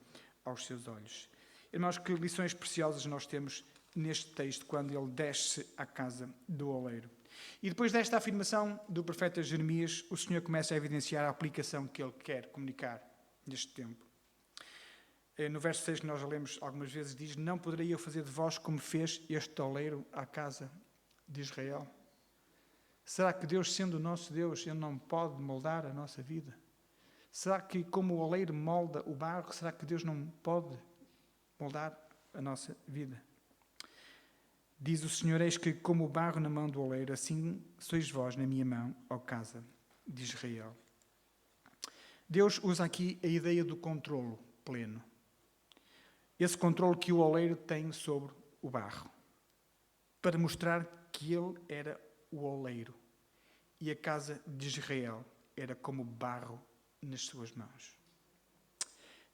aos seus olhos." Irmãos, que lições preciosas nós temos neste texto, quando ele desce à casa do oleiro. E depois desta afirmação do profeta Jeremias, o Senhor começa a evidenciar a aplicação que ele quer comunicar neste tempo. No verso 6 que nós já lemos algumas vezes, diz: "Não poderei eu fazer de vós como fez este oleiro à casa de Israel?" Será que Deus, sendo o nosso Deus, Ele não pode moldar a nossa vida? Será que, como o oleiro molda o barro, será que Deus não pode moldar a nossa vida? Diz o Senhor: "Eis que, como o barro na mão do oleiro, assim sois vós na minha mão, ó casa de Israel." Deus usa aqui a ideia do controlo pleno. Esse controle que o oleiro tem sobre o barro, para mostrar que ele era o oleiro e a casa de Israel era como barro nas suas mãos.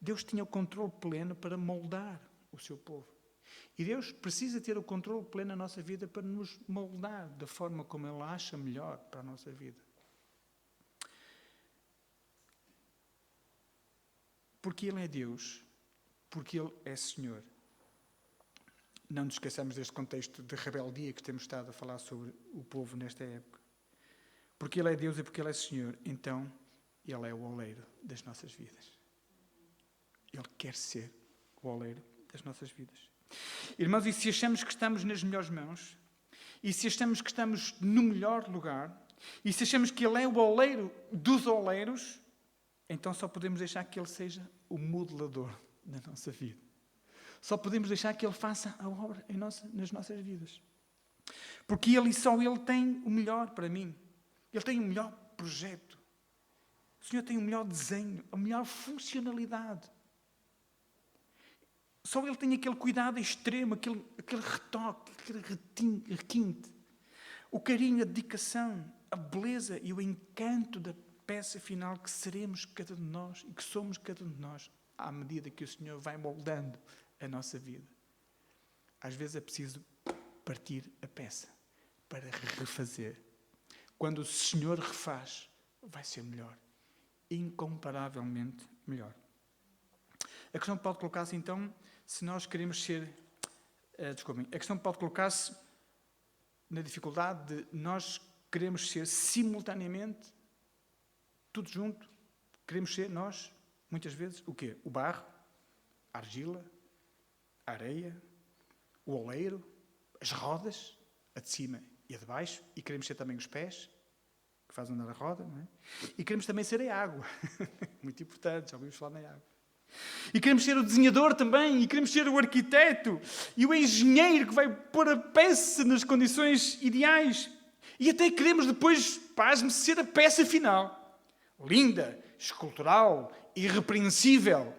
Deus tinha o controle pleno para moldar o seu povo. E Deus precisa ter o controle pleno na nossa vida para nos moldar da forma como Ele acha melhor para a nossa vida. Porque Ele é Deus, porque Ele é Senhor. Não nos esqueçamos deste contexto de rebeldia que temos estado a falar sobre o povo nesta época. Porque Ele é Deus e porque Ele é Senhor, então Ele é o oleiro das nossas vidas. Ele quer ser o oleiro das nossas vidas. Irmãos, e se achamos que estamos nas melhores mãos, e se achamos que estamos no melhor lugar, e se achamos que Ele é o oleiro dos oleiros, então só podemos deixar que Ele seja o modelador da nossa vida. Só podemos deixar que Ele faça a obra nas nossas vidas. Porque Ele e só Ele tem o melhor para mim. Ele tem o melhor projeto. O Senhor tem o melhor desenho, a melhor funcionalidade. Só Ele tem aquele cuidado extremo, aquele retoque, aquele requinte. O carinho, a dedicação, a beleza e o encanto da peça final que seremos cada um de nós e que somos cada um de nós à medida que o Senhor vai moldando a nossa vida. Às vezes é preciso partir a peça para refazer. Quando o Senhor refaz, vai ser melhor. Incomparavelmente melhor. A questão pode colocar-se então, se nós queremos ser... a questão pode colocar-se na dificuldade de nós queremos ser simultaneamente, tudo junto, queremos ser nós, muitas vezes, o quê? O barro, a argila, a areia, o oleiro, as rodas, a de cima e a de baixo, e queremos ser também os pés, que fazem andar a roda, não é? E queremos também ser a água, muito importante, já ouvimos falar na água. E queremos ser o desenhador também, e queremos ser o arquiteto, e o engenheiro que vai pôr a peça nas condições ideais. E até queremos depois, pasme, ser a peça final. Linda, escultural, irrepreensível.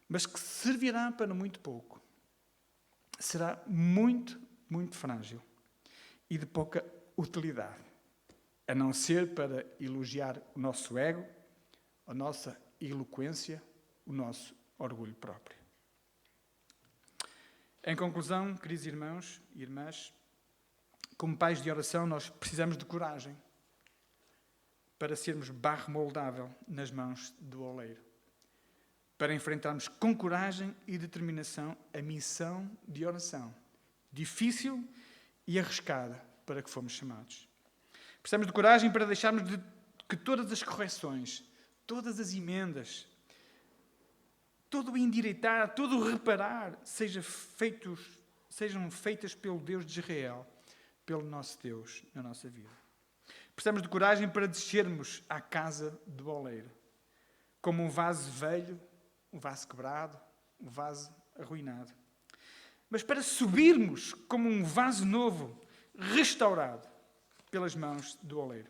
Mas que servirá para muito pouco. Será muito, muito frágil. E de pouca utilidade. A não ser para elogiar o nosso ego, a nossa eloquência, o nosso orgulho próprio. Em conclusão, queridos irmãos e irmãs, como pais de oração, nós precisamos de coragem para sermos barro moldável nas mãos do oleiro. Para enfrentarmos com coragem e determinação a missão de oração, difícil e arriscada para que fomos chamados. Precisamos de coragem para deixarmos que todas as correções, todas as emendas, todo o endireitar, todo o reparar sejam feitas pelo Deus de Israel, pelo nosso Deus na nossa vida. Precisamos de coragem para descermos à casa do oleiro, como um vaso velho, um vaso quebrado, um vaso arruinado. Mas para subirmos como um vaso novo, restaurado pelas mãos do oleiro.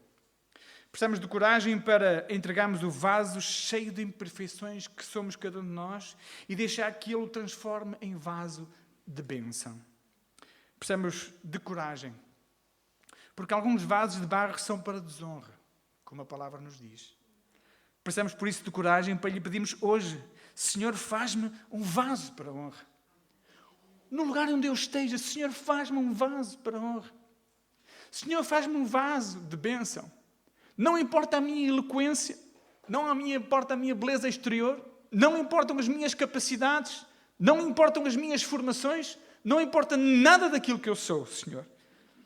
Precisamos de coragem para entregarmos o vaso cheio de imperfeições que somos cada um de nós e deixar que Ele o transforme em vaso de bênção. Precisamos de coragem, porque alguns vasos de barro são para desonra, como a palavra nos diz. Precisamos, por isso, de coragem para lhe pedirmos hoje: Senhor, faz-me um vaso para a honra. No lugar onde eu esteja, Senhor, faz-me um vaso para a honra. Senhor, faz-me um vaso de bênção. Não importa a minha eloquência, não importa a minha beleza exterior, não importam as minhas capacidades, não importam as minhas formações, não importa nada daquilo que eu sou, Senhor.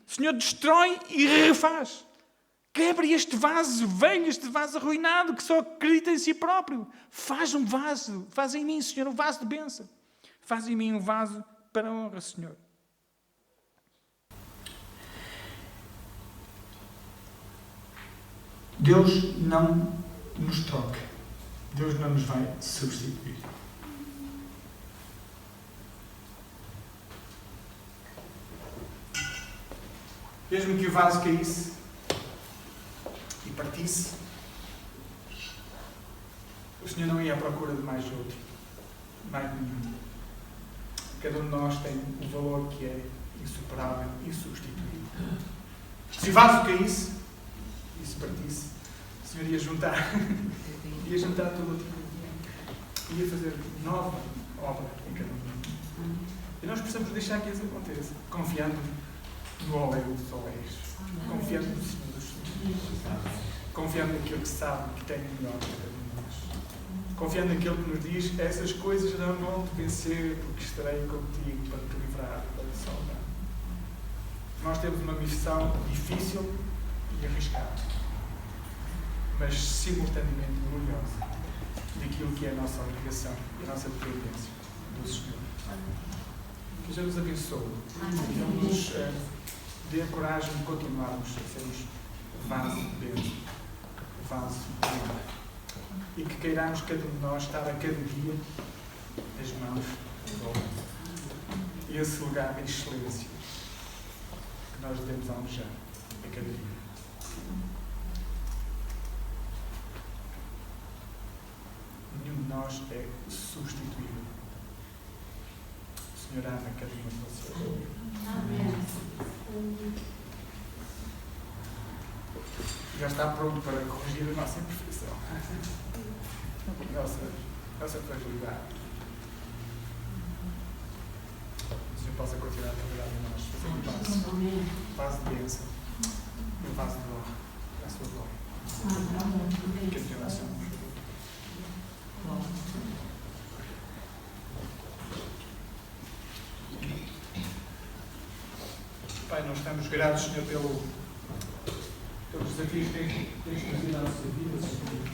Senhor, destrói e refaz. Quebra este vaso velho, este vaso arruinado, que só acredita em si próprio. Faz um vaso, faz em mim, Senhor, um vaso de bênção. Faz em mim um vaso para a honra, Senhor. Deus não nos troca. Deus não nos vai substituir. Mesmo que o vaso caísse e partisse, o Senhor não ia à procura de mais outro, mais nenhum. Cada um de nós tem um valor que é insuperável, insubstituível. Se o vaso caísse e se partisse, o Senhor ia juntar todo o tipo de tempo, ia fazer nova obra em cada um de nós. E nós precisamos deixar que isso aconteça, confiando no oleiro dos oleiros, confiando no Senhor dos Senhores, confiando naquilo que sabe que tem melhor para cada um de nós, confiando naquilo que nos diz: essas coisas não vão te vencer, porque estarei contigo para te livrar, para te salvar. Nós temos uma missão difícil e arriscada, mas simultaneamente gloriosa, daquilo que é a nossa obrigação e a nossa dependência do Senhor. Que Deus nos abençoe e não nos dê a coragem de continuarmos a sermos vaso de bênção, vaso e que queiramos cada um de nós estar a cada dia as mãos de volta. E esse lugar de excelência que nós devemos almejar a cada dia. Nenhum de nós é substituível. O Senhor ama cada um de vocês. Amém. Já está pronto para corrigir a nossa imperfeição. Nossa fragilidade. Que o Senhor possa continuar a trabalhar em nós, fazer um vaso de bênção e um vaso de honra à sua glória. Que a minha oração. Pai, nós estamos gratos, Senhor, pelos desafios que tens trazido à nossa vida, Senhor.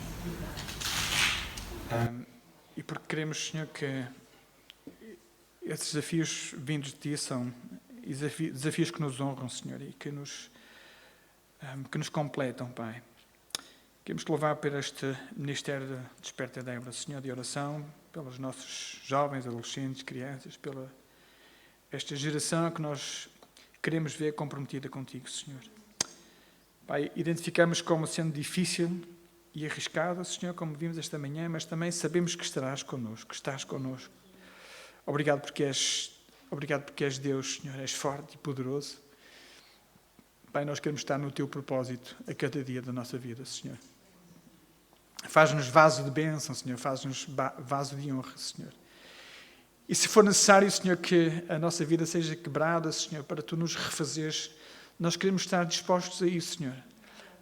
E porque queremos, Senhor, que esses desafios vindos de Ti são desafios que nos honram, Senhor, e que nos completam, Pai. Queremos te louvar por este ministério de Desperta Débora, Senhor, de oração, pelos nossos jovens, adolescentes, crianças, pela esta geração que nós queremos ver comprometida contigo, Senhor. Pai, identificamos como sendo difícil e arriscado, Senhor, como vimos esta manhã, mas também sabemos que estás connosco. Obrigado porque és Deus, Senhor, és forte e poderoso. Pai, nós queremos estar no Teu propósito a cada dia da nossa vida, Senhor. Faz-nos vaso de bênção, Senhor, faz-nos vaso de honra, Senhor. E se for necessário, Senhor, que a nossa vida seja quebrada, Senhor, para Tu nos refazeres, nós queremos estar dispostos a isso, Senhor.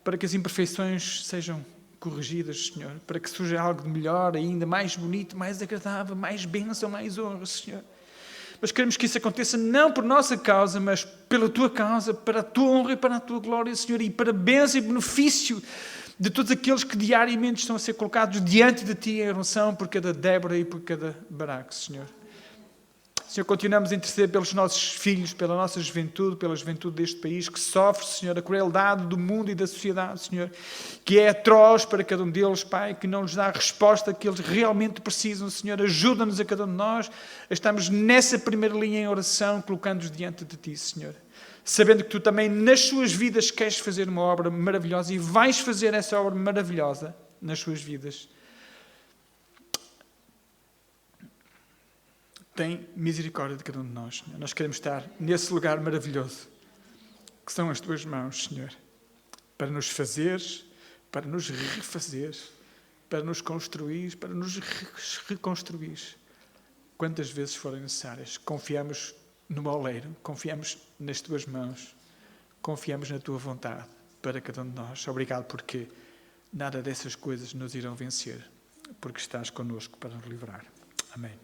Para que as imperfeições sejam corrigidas, Senhor. Para que surja algo de melhor, ainda mais bonito, mais agradável, mais bênção, mais honra, Senhor. Mas queremos que isso aconteça não por nossa causa, mas pela Tua causa, para a Tua honra e para a Tua glória, Senhor. E para a bênção e benefício de todos aqueles que diariamente estão a ser colocados diante de Ti em oração por cada Débora e por cada Baraque, Senhor. Senhor, continuamos a interceder pelos nossos filhos, pela nossa juventude, pela juventude deste país, que sofre, Senhor, a crueldade do mundo e da sociedade, Senhor, que é atroz para cada um deles, Pai, que não lhes dá a resposta que eles realmente precisam, Senhor. Ajuda-nos a cada um de nós a estarmos nessa primeira linha em oração, colocando-nos diante de Ti, Senhor. Sabendo que Tu também, nas suas vidas, queres fazer uma obra maravilhosa e vais fazer essa obra maravilhosa nas suas vidas. Tem misericórdia de cada um de nós, Senhor. Nós queremos estar nesse lugar maravilhoso, que são as Tuas mãos, Senhor, para nos fazeres, para nos refazeres, para nos construir, para nos reconstruir, quantas vezes forem necessárias. Confiamos no oleiro, confiamos nas Tuas mãos, confiamos na Tua vontade para cada um de nós. Obrigado porque nada dessas coisas nos irão vencer, porque estás connosco para nos livrar. Amém.